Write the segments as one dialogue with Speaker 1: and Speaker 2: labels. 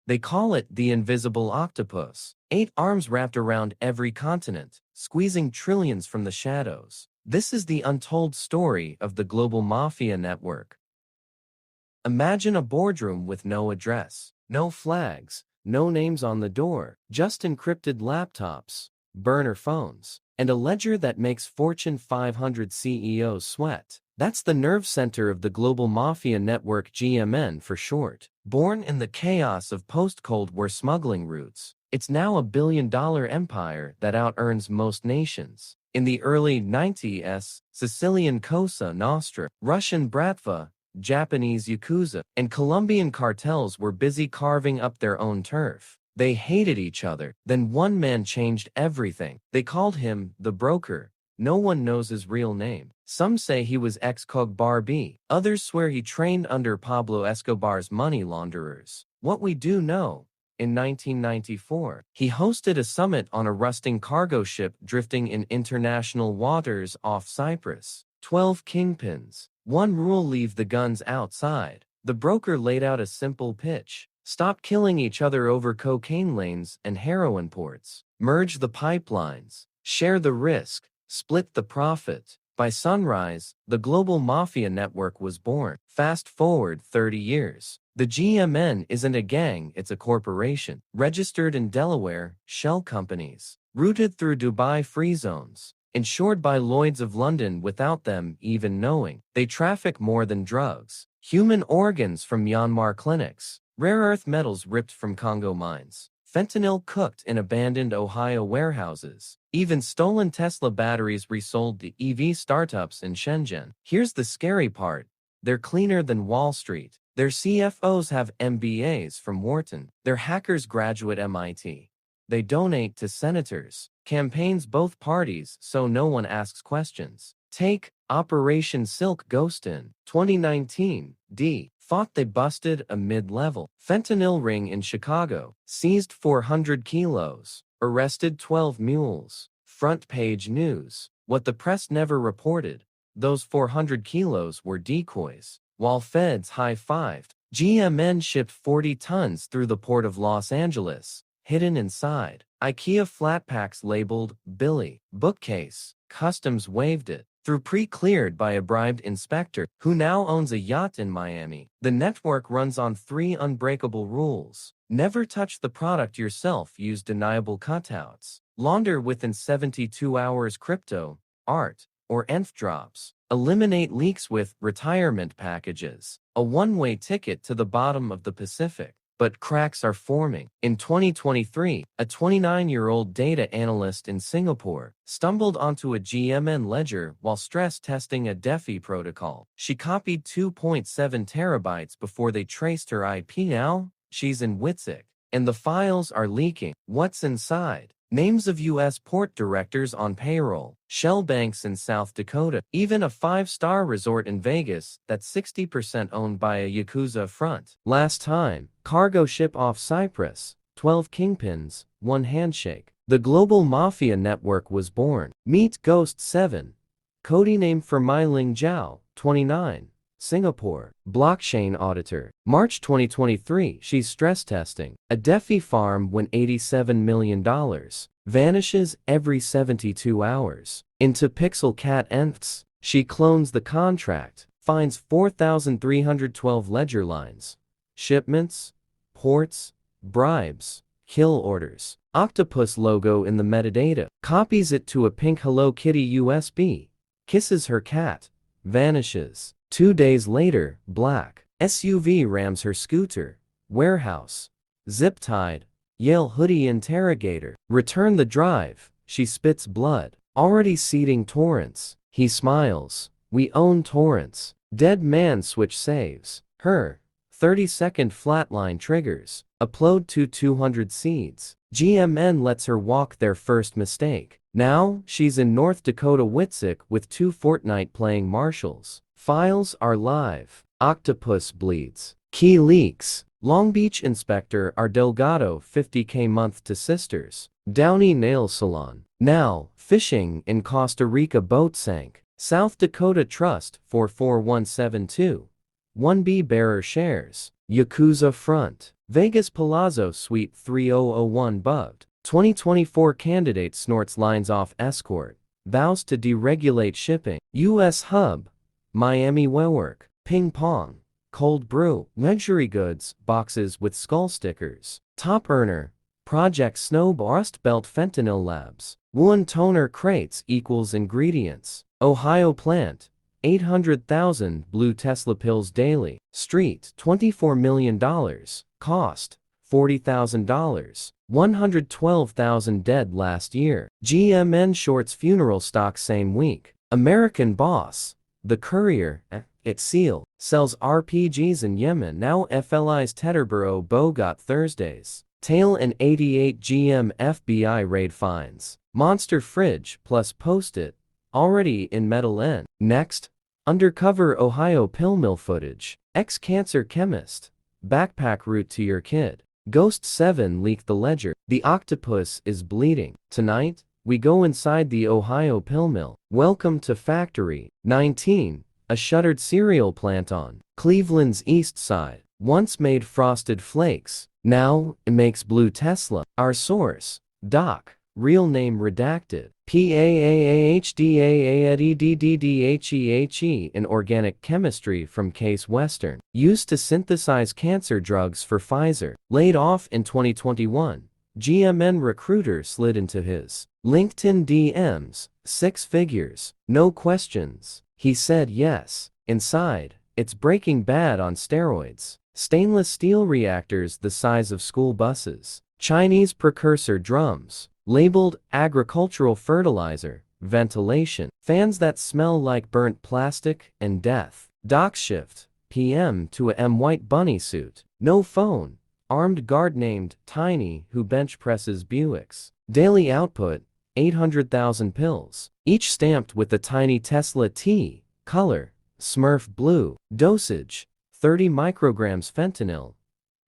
Speaker 1: They call it the invisible octopus. 8 arms wrapped around every continent, squeezing trillions from the shadows. This is the untold story of the global mafia network. Imagine a boardroom with no address, no flags, no names on the door, just encrypted laptops, burner phones, and a ledger that makes Fortune 500 CEOs sweat. That's the nerve center of the global mafia network, GMN for short. Born in the chaos of post-Cold War smuggling routes, it's now a billion-dollar empire that out-earns most nations. In the early 90s, Sicilian Cosa Nostra, Russian Bratva, Japanese Yakuza, and Colombian cartels were busy carving up their own turf. They hated each other. Then one man changed everything. They called him the broker. No one knows his real name. Some say he was ex-Cogbar B. Others swear he trained under Pablo Escobar's money launderers. What we do know, in 1994, he hosted a summit on a rusting cargo ship drifting in international waters off Cyprus. 12 kingpins. One rule: leave the guns outside. The broker laid out a simple pitch. Stop killing each other over cocaine lanes and heroin ports. Merge the pipelines. Share the risk. Split the profit. By sunrise, the global mafia network was born. Fast forward 30 years. The GMN isn't a gang, it's a corporation. Registered in Delaware, shell companies. Routed through Dubai free zones. Insured by Lloyd's of London without them even knowing. They traffic more than drugs. Human organs from Myanmar clinics. Rare earth metals ripped from Congo mines. Fentanyl cooked in abandoned Ohio warehouses. Even stolen Tesla batteries resold to EV startups in Shenzhen. Here's the scary part. They're cleaner than Wall Street. Their CFOs have MBAs from Wharton. Their hackers graduate MIT. They donate to senators, campaigns both parties so no one asks questions. Take Operation Silk Ghost in 2019. Thought they busted a mid-level fentanyl ring in Chicago. Seized 400 kilos. Arrested 12 mules. Front page news. What the press never reported. Those 400 kilos were decoys. While feds high-fived, GMN shipped 40 tons through the port of Los Angeles. Hidden inside, IKEA flat packs labeled Billy bookcase. Customs waived it. Through pre-cleared by a bribed inspector who now owns a yacht in Miami. The network runs on 3 unbreakable rules. Never touch the product yourself. Use deniable cutouts. Launder within 72 hours. Crypto, art, or ENF drops. Eliminate leaks with retirement packages. A one-way ticket to the bottom of the Pacific. But cracks are forming. In 2023, a 29-year-old data analyst in Singapore stumbled onto a GMN ledger while stress testing a DeFi protocol. She copied 2.7 terabytes before they traced her IP. Now, she's in Witzig, and the files are leaking. What's inside? Names of U.S. port directors on payroll, shell banks in South Dakota, even a 5-star resort in Vegas that's 60% owned by a Yakuza front. Last time, cargo ship off Cyprus, 12 kingpins, 1 handshake. The global mafia network was born. Meet Ghost 7. Codename for Mai Ling Zhao, 29. Singapore. Blockchain auditor. March 2023. She's stress testing. A DeFi farm won $87 million. Vanishes every 72 hours. Into Pixel Cat ENFs. She clones the contract. Finds 4,312 ledger lines. Shipments. Ports. Bribes. Kill orders. Octopus logo in the metadata. Copies it to a pink Hello Kitty USB. Kisses her cat. Vanishes. 2 days later, black SUV rams her scooter. Warehouse. Zip-tied. Yale hoodie interrogator. Return the drive. She spits blood. Already seeding torrents. He smiles. We own torrents. Dead man switch saves. Her. 30-second flatline triggers. Upload to 200 seeds. GMN lets her walk their first mistake. Now, she's in North Dakota Witzig with 2 Fortnite playing marshals. Files are live. Octopus bleeds. Key leaks. Long Beach inspector R. Delgado $50K month to sisters. Downey nail salon. Now, fishing in Costa Rica boat sank. South Dakota Trust 44172. 1B bearer shares. Yakuza front. Vegas Palazzo Suite 3001 bugged. 2024 candidate snorts lines off escort. Vows to deregulate shipping. U.S. hub. Miami Waywork. Ping pong. Cold brew. Luxury goods. Boxes with skull stickers. Top earner. Project Snow Rust Belt Fentanyl Labs. Woolen toner crates equals ingredients. Ohio plant. 800,000 blue Tesla pills daily. Street. $24 million. Cost. $40,000. 112,000 dead last year. GMN shorts funeral stock same week. American boss. The Courier. It seal. Sells RPGs in Yemen. Now FLI's Teterboro Bogot Thursdays. Tail and 88 GM FBI raid finds. Monster fridge plus post-it. Already in Metal N. Next. Undercover Ohio pill mill footage. Ex-cancer chemist. Backpack route to your kid. Ghost 7 leaked the ledger. The octopus is bleeding. Tonight, we go inside the Ohio pill mill. Welcome to Factory 19, a shuttered cereal plant on Cleveland's east side. Once made frosted flakes. Now, it makes blue Tesla. Our source. Doc. Real name redacted. PAAHDAAEDDDHEHE in organic chemistry from Case Western. Used to synthesize cancer drugs for Pfizer. Laid off in 2021. GMN recruiter slid into his LinkedIn DMs. 6 figures. No questions. He said yes. Inside, it's Breaking Bad on steroids. Stainless steel reactors the size of school buses. Chinese precursor drums. Labeled agricultural fertilizer. Ventilation. Fans that smell like burnt plastic and death. Dock shift. PM to a M white bunny suit. No phone. Armed guard named Tiny who bench presses Buicks. Daily output. 800,000 pills. Each stamped with the tiny Tesla T. Color. Smurf blue. Dosage. 30 micrograms fentanyl.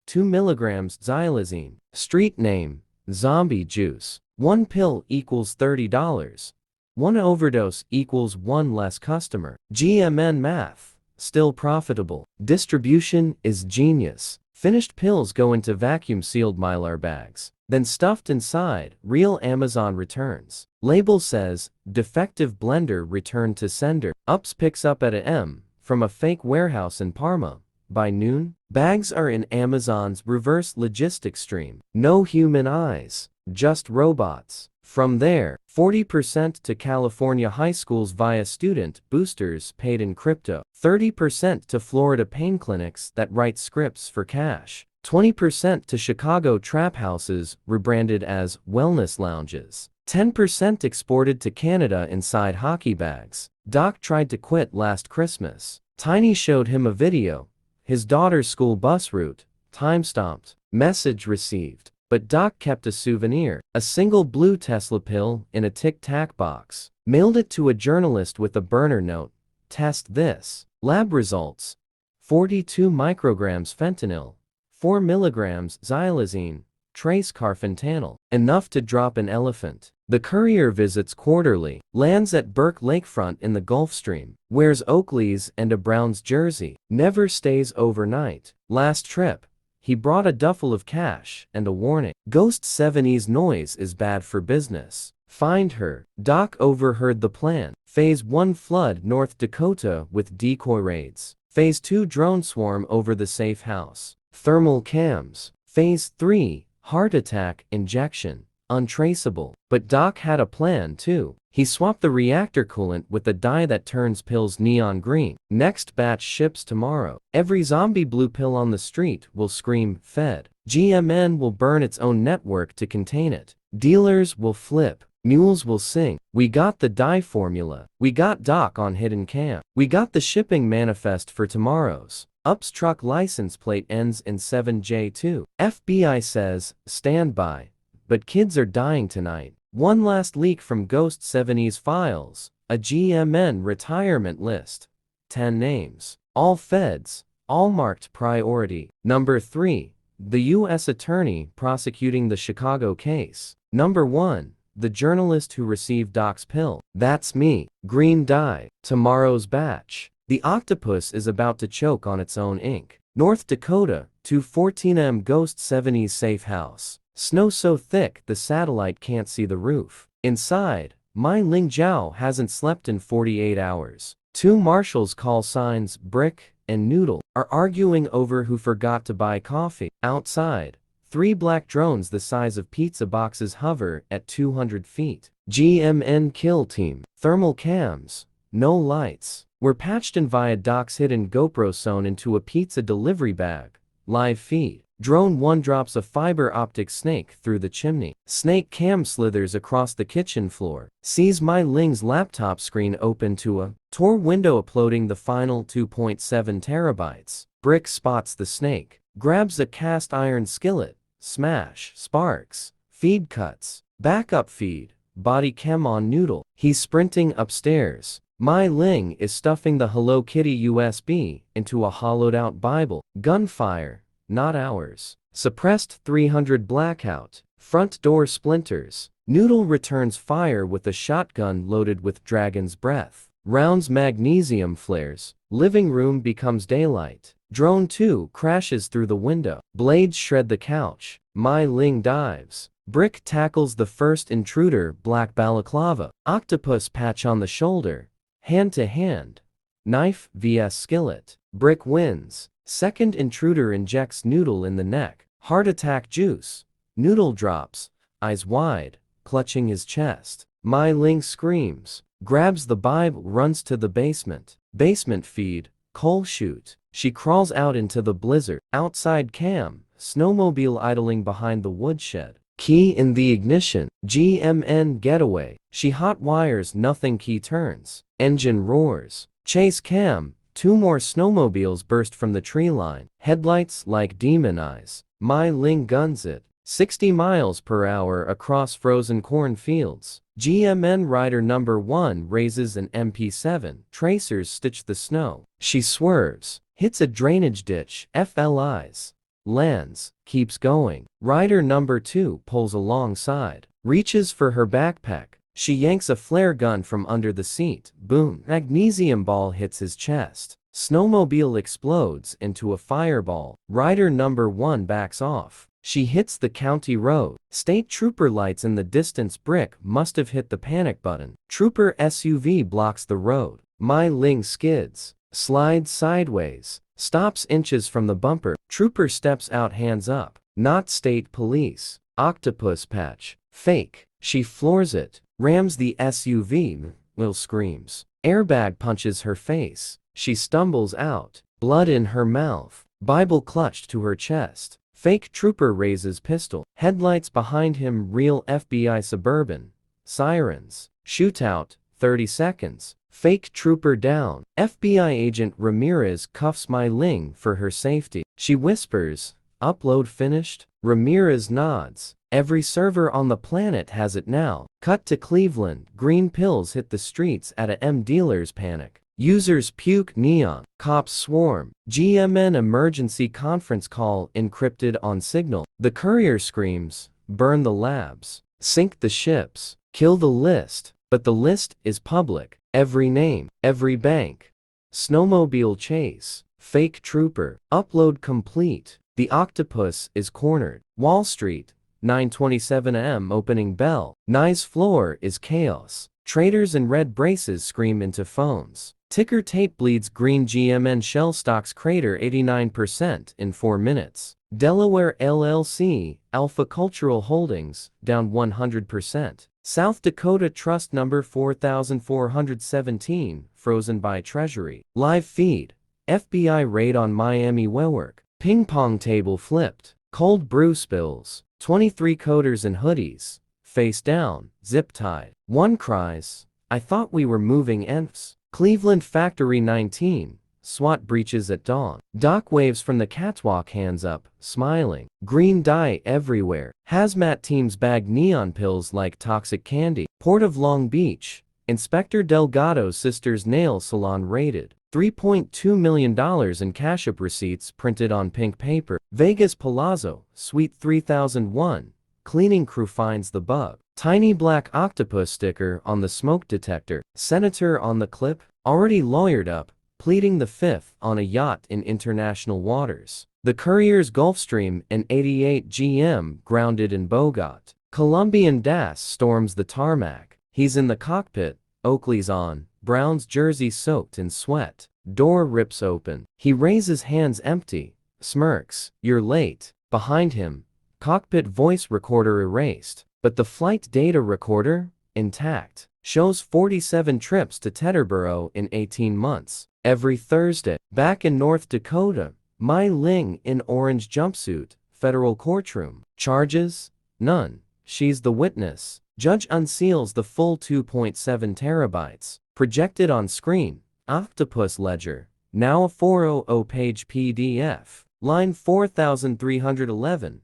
Speaker 1: 2 milligrams xylazine. Street name. Zombie juice. 1 pill equals $30. 1 overdose equals 1 less customer. GMN math. Still profitable. Distribution is genius. Finished pills go into vacuum-sealed Mylar bags. Then stuffed inside, real Amazon returns. Label says, defective blender returned to sender. Ups picks up at a M, from a fake warehouse in Parma. By noon, bags are in Amazon's reverse logistics stream. No human eyes. Just robots. From there, 40% to California high schools via student boosters paid in crypto. 30% to Florida pain clinics that write scripts for cash. 20% to Chicago trap houses rebranded as wellness lounges. 10% exported to Canada inside hockey bags. Doc tried to quit last Christmas. Tiny showed him a video. His daughter's school bus route. Time-stomped. Message received. But Doc kept a souvenir, a single blue Tesla pill in a tic-tac box. Mailed it to a journalist with a burner note. Test this. Lab results. 42 micrograms fentanyl. 4 milligrams xylazine. Trace carfentanil. Enough to drop an elephant. The Courier visits quarterly. Lands at Burke Lakefront in the Gulf Stream. Wears Oakley's and a Browns jersey. Never stays overnight. Last trip. He brought a duffel of cash and a warning. Ghost 7's noise is bad for business. Find her. Doc overheard the plan. Phase 1 flood North Dakota with decoy raids. Phase 2 drone swarm over the safe house. Thermal cams. Phase 3 heart attack injection. Untraceable. But Doc had a plan too. He swapped the reactor coolant with the dye that turns pills neon green. Next batch ships tomorrow. Every zombie blue pill on the street will scream, Fed. GMN will burn its own network to contain it. Dealers will flip. Mules will sing. We got the dye formula. We got Doc on hidden cam. We got the shipping manifest for tomorrow's. Up's truck license plate ends in 7J2. FBI says, stand by. But kids are dying tonight. One last leak from Ghost 7's files. A GMN retirement list. 10 names. All feds. All marked priority. Number 3. The U.S. attorney prosecuting the Chicago case. Number 1. The journalist who received Doc's pill. That's me. Green dye. Tomorrow's batch. The octopus is about to choke on its own ink. North Dakota, 214M Ghost 70s Safe House. Snow so thick the satellite can't see the roof. Inside, Mai Ling Zhao hasn't slept in 48 hours. Two marshals call signs Brick and Noodle are arguing over who forgot to buy coffee. Outside, three black drones the size of pizza boxes hover at 200 feet. GMN kill team. Thermal cams. No lights. Were patched in via Doc's hidden GoPro sewn into a pizza delivery bag. Live feed. Drone 1 drops a fiber optic snake through the chimney. Snake cam slithers across the kitchen floor. Sees Mai Ling's laptop screen open to a Tor window uploading the final 2.7 terabytes. Brick spots the snake. Grabs a cast iron skillet. Smash. Sparks. Feed cuts. Backup feed. Body cam on Noodle. He's sprinting upstairs. Mai Ling is stuffing the Hello Kitty USB into a hollowed-out Bible. Gunfire. Not ours. Suppressed 300 blackout. Front door splinters. Noodle returns fire with a shotgun loaded with dragon's breath. Rounds magnesium flares. Living room becomes daylight. Drone 2 crashes through the window. Blades shred the couch. Mai Ling dives. Brick tackles the first intruder. Black balaclava. Octopus patch on the shoulder. Hand to hand. Knife vs skillet. Brick wins. Second intruder injects Noodle in the neck. Heart attack juice. Noodle drops, eyes wide, clutching his chest. Mai Ling screams, grabs the Bible, runs to the basement. Basement feed, coal chute. She crawls out into the blizzard. Outside cam, snowmobile idling behind the woodshed. Key in the ignition. GMN getaway. She hot wires, nothing, key turns. Engine roars. Chase cam. Two more snowmobiles burst from the tree line. Headlights like demon eyes. Mai Ling guns it. 60 miles per hour across frozen cornfields. GMN rider number 1 raises an MP7. Tracers stitch the snow. She swerves. Hits a drainage ditch. FLIs. Lands. Keeps going. Rider number 2 pulls alongside. Reaches for her backpack. She yanks a flare gun from under the seat. Boom. Magnesium ball hits his chest. Snowmobile explodes into a fireball. Rider number 1 backs off. She hits the county road. State trooper lights in the distance. Brick must have hit the panic button. Trooper SUV blocks the road. Mai Ling skids. Slides sideways. Stops inches from the bumper. Trooper steps out, hands up. Not state police. Octopus patch. Fake. She floors it. Rams the SUV. Will screams. Airbag punches her face. She stumbles out. Blood in her mouth. Bible clutched to her chest. Fake trooper raises pistol. Headlights behind him. Real FBI Suburban. Sirens. Shootout. 30 seconds. Fake trooper down. FBI agent Ramirez cuffs Mai Ling for her safety. She whispers, "Upload finished?" Ramirez nods. Every server on the planet has it now. Cut to Cleveland. Green pills hit the streets at a M dealers panic. Users puke neon. Cops swarm. GMN emergency conference call encrypted on Signal. The courier screams, "Burn the labs. Sink the ships. Kill the list." But the list is public. Every name. Every bank. Snowmobile chase. Fake trooper. Upload complete. The octopus is cornered. Wall Street. 9:27 am. Opening bell. Nye's floor is chaos. Traders in red braces scream into phones. Ticker tape bleeds green. GMN shell stocks crater 89% in 4 minutes. Delaware LLC, Alpha Cultural Holdings, down 100%. South Dakota Trust number 4417, frozen by Treasury. Live feed. FBI raid on Miami WeWork. Ping pong table flipped. Cold brew spills. 23 coders in hoodies. Face down, zip tied. One cries, "I thought we were moving ENFs." Cleveland Factory 19. SWAT breaches at dawn. Doc waves from the catwalk, hands up, smiling. Green dye everywhere. Hazmat teams bag neon pills like toxic candy. Port of Long Beach. Inspector Delgado's sister's nail salon raided. $3.2 million in cash-up receipts printed on pink paper. Vegas Palazzo, Suite 3001. Cleaning crew finds the bug. Tiny black octopus sticker on the smoke detector. Senator on the clip, already lawyered up, pleading the fifth on a yacht in international waters. The Courier's Gulfstream and 88 GM grounded in Bogota. Colombian Das storms the tarmac. He's in the cockpit, Oakley's on, Brown's jersey soaked in sweat. Door rips open. He raises hands empty, smirks. You're late. Behind him, cockpit voice recorder erased, but the flight data recorder, intact, shows 47 trips to Teterboro in 18 months. Every Thursday, back in North Dakota, Mai Ling in orange jumpsuit, federal courtroom. Charges? None. She's the witness. Judge unseals the full 2.7 terabytes. Projected on screen. Octopus ledger. Now a 400-page PDF. Line 4311.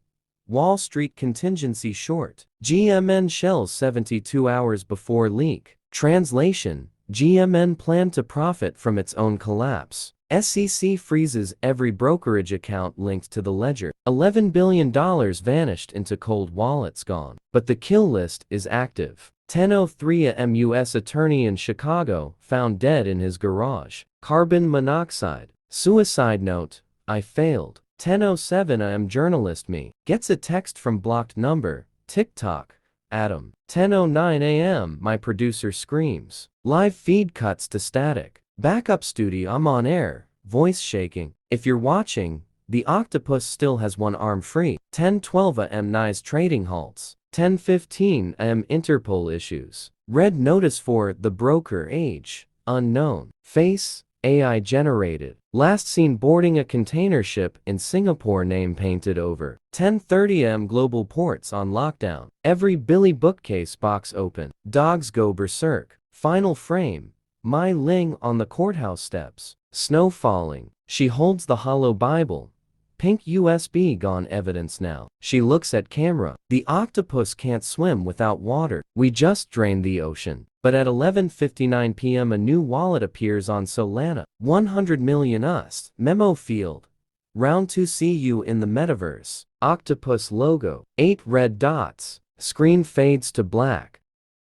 Speaker 1: Wall Street contingency short. GMN shells 72 hours before leak. Translation: GMN planned to profit from its own collapse. SEC freezes every brokerage account linked to the ledger. $11 billion vanished into cold wallets gone. But the kill list is active. 10:03 a.m. U.S. attorney in Chicago found dead in his garage. Carbon monoxide. Suicide note: I failed. 10:07 a.m. journalist me gets a text from blocked number. TikTok. Adam. 10:09 a.m. my producer screams. Live feed cuts to static. Backup studio. I'm on air. Voice shaking. If you're watching, the octopus still has one arm free. 10:12 a.m. NYSE trading halts. 10:15 a.m. Interpol issues. Red notice for the broker age. Unknown. Face. AI generated. Last seen boarding a container ship in Singapore, name painted over. 10:30 am global ports on lockdown. Every Billy bookcase box open. Dogs go berserk. Final frame. Mai Ling on the courthouse steps. Snow falling. She holds the hollow Bible. Pink USB gone evidence now. She looks at camera. The octopus can't swim without water. We just drained the ocean. But at 11:59 p.m. a new wallet appears on Solana. 100 million US. Memo field. Round 2 see you in the metaverse. Octopus logo. 8 red dots. Screen fades to black.